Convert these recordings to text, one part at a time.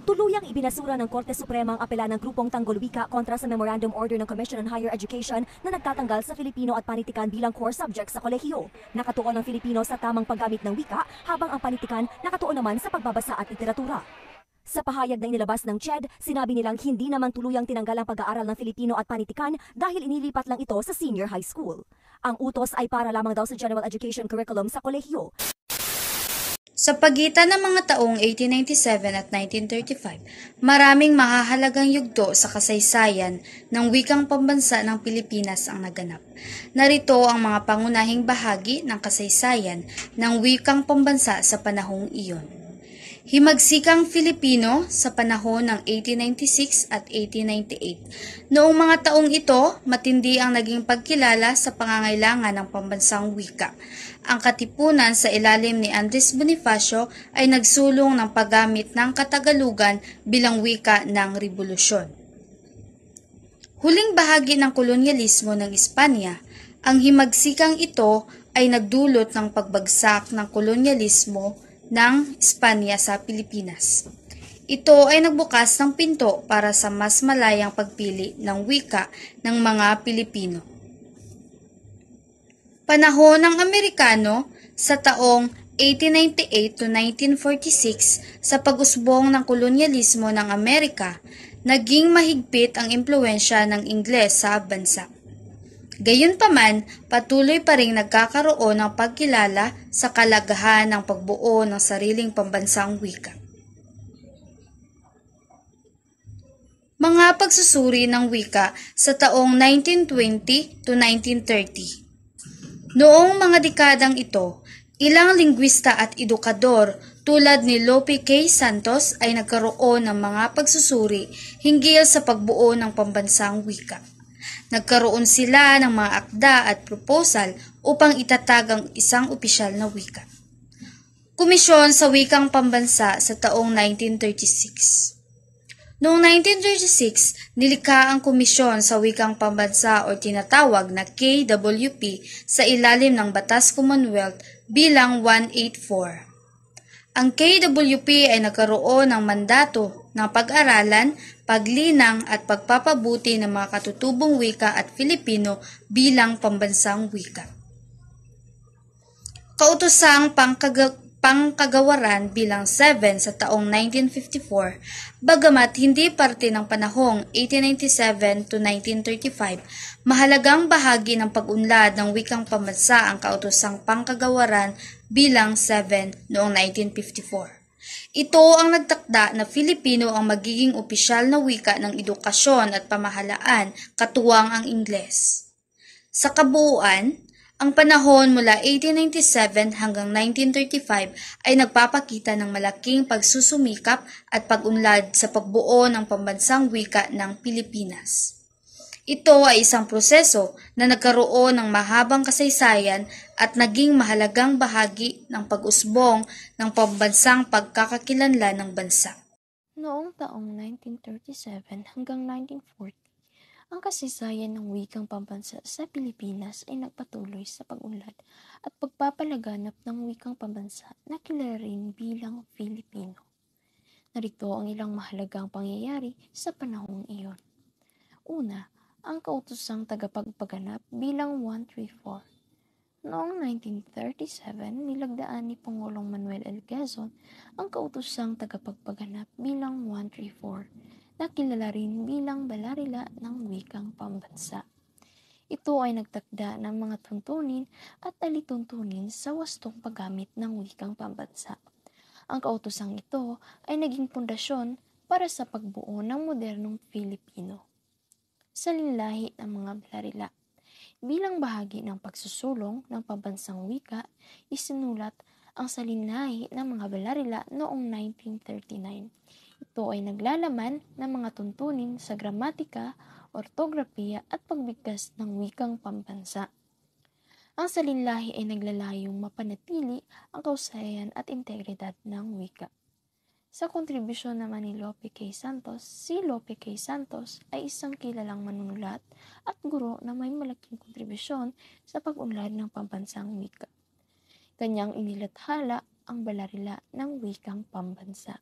Tuluyang ibinasura ng Korte Suprema ang apela ng grupong Tanggol Wika kontra sa Memorandum Order ng Commission on Higher Education na nagtatanggal sa Filipino at panitikan bilang core subject sa kolehiyo. Nakatuon ang Filipino sa tamang paggamit ng wika, habang ang panitikan nakatuon naman sa pagbabasa at literatura. Sa pahayag na inilabas ng CHED, sinabi nilang hindi naman tuluyang tinanggal ang pag-aaral ng Filipino at panitikan dahil inilipat lang ito sa senior high school. Ang utos ay para lamang daw sa general education curriculum sa kolehiyo. Sa pagitan ng mga taong 1897 at 1935, maraming mahahalagang yugto sa kasaysayan ng wikang pambansa ng Pilipinas ang naganap. Narito ang mga pangunahing bahagi ng kasaysayan ng wikang pambansa sa panahong iyon. Himagsikang Filipino sa panahon ng 1896 at 1898. Noong mga taong ito, matindi ang naging pagkilala sa pangangailangan ng pambansang wika. Ang katipunan sa ilalim ni Andres Bonifacio ay nagsulong ng paggamit ng Katagalugan bilang wika ng Rebolusyon. Huling bahagi ng kolonyalismo ng Espanya, ang himagsikang ito ay nagdulot ng pagbagsak ng kolonyalismo ng Espanya sa Pilipinas. Ito ay nagbukas ng pinto para sa mas malayang pagpili ng wika ng mga Pilipino. Panahon ng Amerikano sa taong 1898 to 1946 sa pag-usbong ng kolonyalismo ng Amerika, naging mahigpit ang impluwensya ng Ingles sa bansa. Gayunpaman, patuloy pa ring nagkakaroon ng pagkilala sa kalagahan ng pagbuo ng sariling pambansang wika. Mga pagsusuri ng wika sa taong 1920 to 1930. Noong mga dekadang ito, ilang lingwista at edukador tulad ni Lope K. Santos ay nagkaroon ng mga pagsusuri hinggil sa pagbuo ng pambansang wika. Nagkaroon sila ng mga akda at proposal upang itatag ang isang opisyal na wika. Komisyon sa Wikang Pambansa sa taong 1936. Noong 1936, nilikha ang Komisyon sa Wikang Pambansa o tinatawag na KWP sa ilalim ng Batas Commonwealth bilang 184. Ang KWP ay nagkaroon ng mandato ng pag-aralan, paglinang at pagpapabuti ng mga katutubong wika at Filipino bilang pambansang wika. Kautosang pangkagawaran bilang 7 sa taong 1954, bagamat hindi parte ng panahong 1897 to 1935, mahalagang bahagi ng pag-unlad ng wikang pambansa ang kautosang pangkagawaran bilang 7 noong 1954. Ito ang nagtakda na Filipino ang magiging opisyal na wika ng edukasyon at pamahalaan, katuwang ang Ingles. Sa kabuuan, ang panahon mula 1897 hanggang 1935 ay nagpapakita ng malaking pagsusumikap at pag-unlad sa pagbuo ng pambansang wika ng Pilipinas. Ito ay isang proseso na nagkaroon ng mahabang kasaysayan at naging mahalagang bahagi ng pag-usbong ng pambansang pagkakakilanlan ng bansa. Noong taong 1937 hanggang 1940, ang kasaysayan ng wikang pambansa sa Pilipinas ay nagpatuloy sa pag-unlad at pagpapalaganap ng wikang pambansa na kilala rin bilang Filipino. Narito ang ilang mahalagang pangyayari sa panahong iyon. Una, ang kautosang tagapagpaganap bilang 134. Noong 1937, nilagdaan ni Pangulong Manuel L. Quezon ang kautosang tagapagpaganap bilang 134, na kilala rin bilang Balarila ng Wikang Pambansa. Ito ay nagtakda ng mga tuntunin at alituntunin sa wastong paggamit ng wikang pambansa. Ang kautosang ito ay naging pundasyon para sa pagbuo ng modernong Filipino. Salinlahi ng mga Balarila. Bilang bahagi ng pagsusulong ng pambansang wika, isinulat ang salinlahi ng mga Balarila noong 1939. Ito ay naglalaman ng mga tuntunin sa gramatika, ortografiya at pagbigkas ng wikang pambansa. Ang salinlahi ay naglalayong mapanatili ang kausayan at integridad ng wika. Sa kontribusyon naman ni Lope K. Santos, si Lope K. Santos ay isang kilalang manunulat at guro na may malaking kontribusyon sa pag-unlad ng pambansang wika. Kanyang inilathala ang balarila ng wikang pambansa.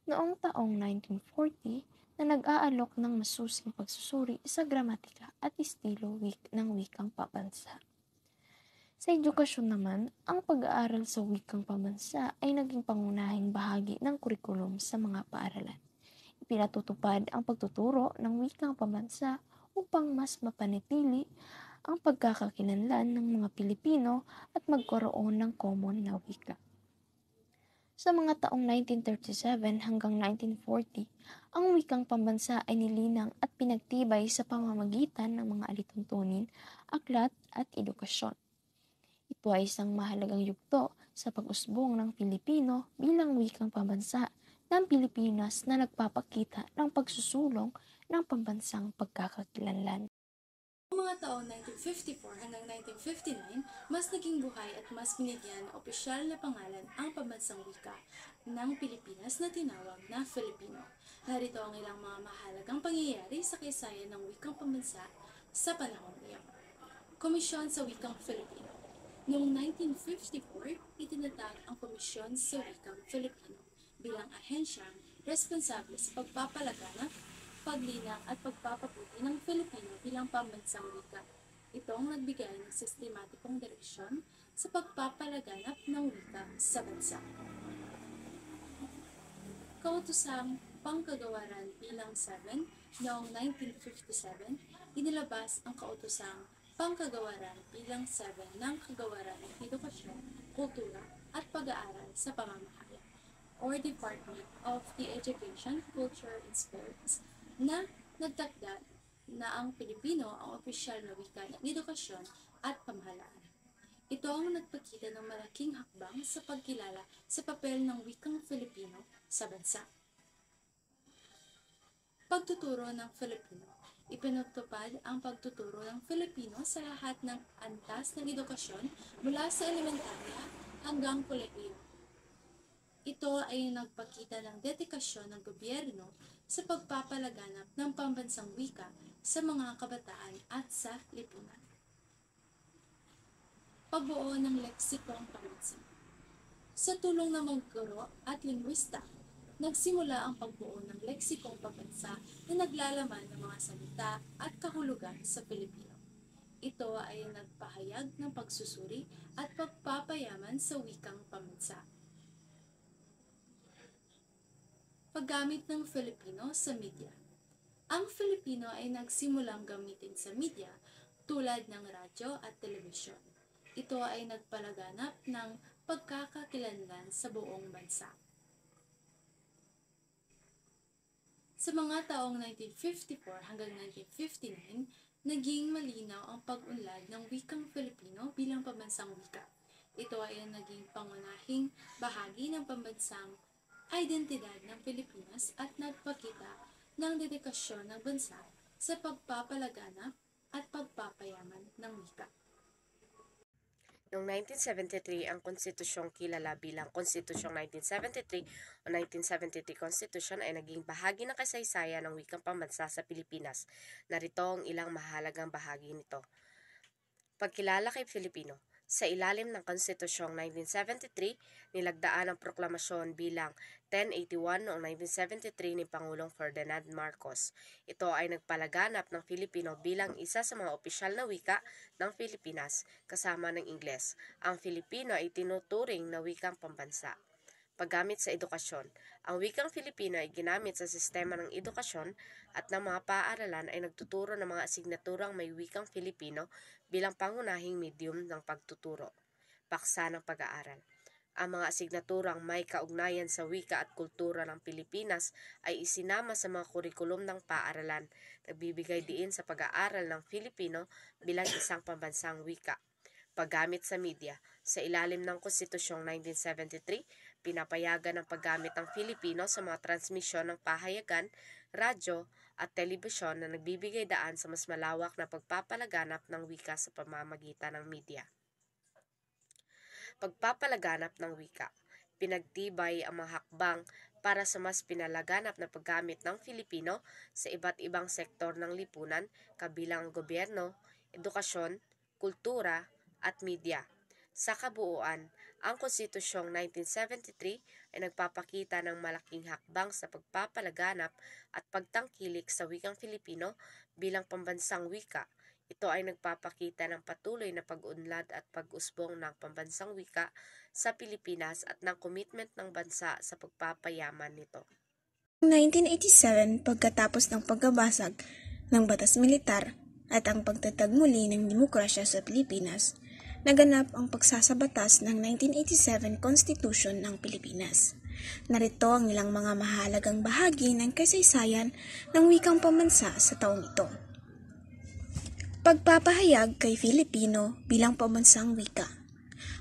Noong taong 1940 na nag-aalok ng masusing pagsusuri sa gramatika at estilo ng wikang pambansa. Sa edukasyon naman, ang pag-aaral sa wikang pambansa ay naging pangunahing bahagi ng kurikulum sa mga paaralan. Ipinatutupad ang pagtuturo ng wikang pambansa upang mas mapanatili ang pagkakakilanlan ng mga Pilipino at magkaroon ng common na wika. Sa mga taong 1937 hanggang 1940, ang wikang pambansa ay nilinang at pinagtibay sa pamamagitan ng mga alituntunin, aklat at edukasyon. Ito ay isang mahalagang yugto sa pag-usbong ng Pilipino bilang wikang pambansa ng Pilipinas na nagpapakita ng pagsusulong ng pambansang pagkakakilanlan. Noong mga taong 1954 hanggang 1959, mas naging buhay at mas binigyan ng opisyal na pangalan ang pambansang wika ng Pilipinas na tinawag na Filipino. Narito ang ilang mga mahalagang pangyayari sa kasaysayan ng wikang pambansa sa panahon iyon. Komisyon sa Wikang Filipino. Noong 1954, itinatag ang Komisyon sa Wikang Filipino bilang ahensyang responsable sa pagpapalaganap, paglinang at pagpapabuti ng Filipino bilang pambansang wika. Ito ang nagbigay ng sistematikong direksyon sa pagpapalaganap ng wika sa bansa. Kautosang Pangkagawaran bilang 7 noong 1957, inilabas ang Kautosang Pangkagawaran bilang 7 ng Kagawaran ng Edukasyon, Kultura at Pag-aaral sa Pamamahala, or Department of the Education, Culture and Sports, na nagtakda na ang Pilipino ang opisyal na wika ng edukasyon at pamahalaan. Ito ang nagpakita ng malaking hakbang sa pagkilala sa papel ng wikang Filipino sa bansa. Pagtuturo ng Filipino. Ipinatupad ang pagtuturo ng Filipino sa lahat ng antas ng edukasyon mula sa elementarya hanggang kolehiyo. Ito ay nagpakita ng dedikasyon ng gobyerno sa pagpapalaganap ng pambansang wika sa mga kabataan at sa lipunan. Pagbuo ng leksikong pambansa. Sa tulong ng mga guro at lingwista, nagsimula ang pagbuo ng leksikong pambansa na naglalaman ng mga salita at kahulugan sa Pilipino. Ito ay nagpahayag ng pagsusuri at pagpapayaman sa wikang pambansa. Paggamit ng Filipino sa media. Ang Filipino ay nagsimulang gamitin sa media tulad ng radyo at telebisyon. Ito ay nagpalaganap ng pagkakakilanlan sa buong bansa. Sa mga taong 1954 hanggang 1959, naging malinaw ang pag-unlad ng wikang Filipino bilang pambansang wika. Ito ay naging pangunahing bahagi ng pambansang identidad ng Pilipinas at nagpakita ng dedikasyon ng bansa sa pagpapalaganap at pagpapayaman ng wika. Noong 1973, ang konstitusyong kilala bilang Konstitusyong 1973 o 1973 Constitution ay naging bahagi ng kasaysayan ng wikang pambansa sa Pilipinas. Narito ang ilang mahalagang bahagi nito. Pagkilala kay Filipino. Sa ilalim ng Konstitusyong 1973, nilagdaan ang proklamasyon bilang 1081 noong 1973 ni Pangulong Ferdinand Marcos. Ito ay nagpalaganap ng Filipino bilang isa sa mga opisyal na wika ng Pilipinas kasama ng Ingles. Ang Filipino ay tinuturing na wikang pambansa. Paggamit sa edukasyon. Ang wikang Filipino ay ginamit sa sistema ng edukasyon at ng mga paaralan ay nagtuturo ng mga asignaturang may wikang Filipino bilang pangunahing medium ng pagtuturo. Paksa ng pag-aaral. Ang mga asignaturang may kaugnayan sa wika at kultura ng Pilipinas ay isinama sa mga kurikulum ng paaralan, nagbibigay diin sa pag-aaral ng Filipino bilang isang pambansang wika. Paggamit sa media. Sa ilalim ng Konstitusyong 1973, pinapayagan ang paggamit ng Filipino sa mga transmisyon ng pahayagan, radyo at telebisyon na nagbibigay daan sa mas malawak na pagpapalaganap ng wika sa pamamagitan ng media. Pagpapalaganap ng wika. Pinagtibay ang mga hakbang para sa mas pinalaganap na paggamit ng Filipino sa iba't ibang sektor ng lipunan kabilang gobyerno, edukasyon, kultura at media. Sa kabuuan, ang Konstitusyong 1973 ay nagpapakita ng malaking hakbang sa pagpapalaganap at pagtangkilik sa wikang Filipino bilang pambansang wika. Ito ay nagpapakita ng patuloy na pag-unlad at pag-usbong ng pambansang wika sa Pilipinas at ng komitment ng bansa sa pagpapayaman nito. Noong 1987, pagkatapos ng pagkabasag ng batas militar at ang pagtatag muli ng demokrasya sa Pilipinas, naganap ang pagsasabatas ng 1987 Constitution ng Pilipinas. Narito ang ilang mga mahalagang bahagi ng kasaysayan ng wikang pambansa sa taong ito. Pagpapahayag kay Filipino bilang pambansang wika.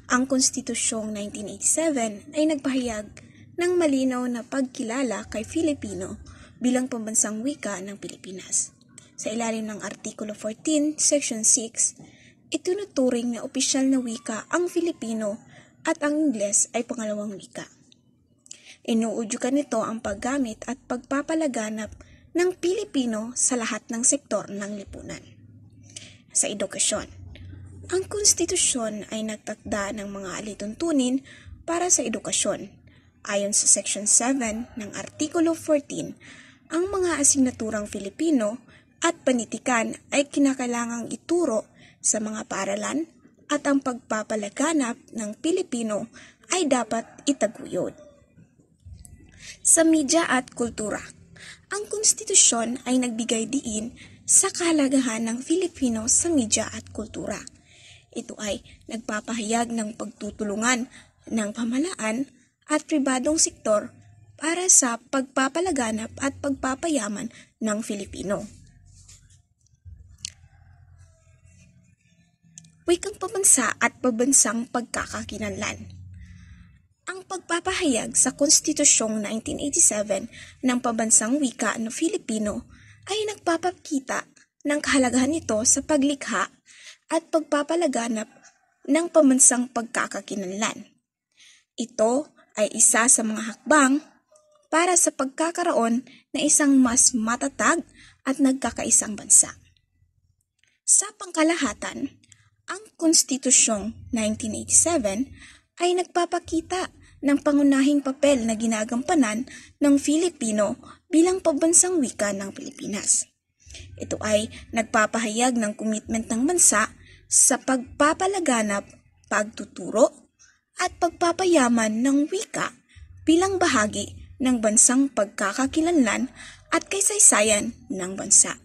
Ang Konstitusyong 1987 ay nagpahayag ng malinaw na pagkilala kay Filipino bilang pambansang wika ng Pilipinas. Sa ilalim ng Artikulo 14, Section 6, itinuturing na opisyal na wika ang Filipino at ang Ingles ay pangalawang wika. Inuudyukan nito ang paggamit at pagpapalaganap ng Pilipino sa lahat ng sektor ng lipunan. Sa edukasyon, ang konstitusyon ay nagtakda ng mga alituntunin para sa edukasyon. Ayon sa Section 7 ng Artikulo 14, ang mga asignaturang Filipino at panitikan ay kinakailangang ituro sa mga paaralan at ang pagpapalaganap ng Pilipino ay dapat itaguyod. Sa media at kultura, ang konstitusyon ay nagbigay diin sa kahalagahan ng Filipino sa media at kultura. Ito ay nagpapahayag ng pagtutulungan ng pamahalaan at pribadong sektor para sa pagpapalaganap at pagpapayaman ng Filipino. Wikang pambansa at pambansang pagkakakilanlan. Ang pagpapahayag sa Konstitusyong 1987 ng pambansang wika ng Filipino ay nagpapakita ng kahalagahan nito sa paglikha at pagpapalaganap ng pambansang pagkakakilanlan. Ito ay isa sa mga hakbang para sa pagkakaroon ng isang mas matatag at nagkakaisang bansa. Sa pangkalahatan, ang Konstitusyong 1987 ay nagpapakita ng pangunahing papel na ginagampanan ng Filipino bilang pambansang wika ng Pilipinas. Ito ay nagpapahayag ng komitment ng bansa sa pagpapalaganap, pagtuturo, at pagpapayaman ng wika bilang bahagi ng bansang pagkakakilanlan at kasaysayan ng bansa.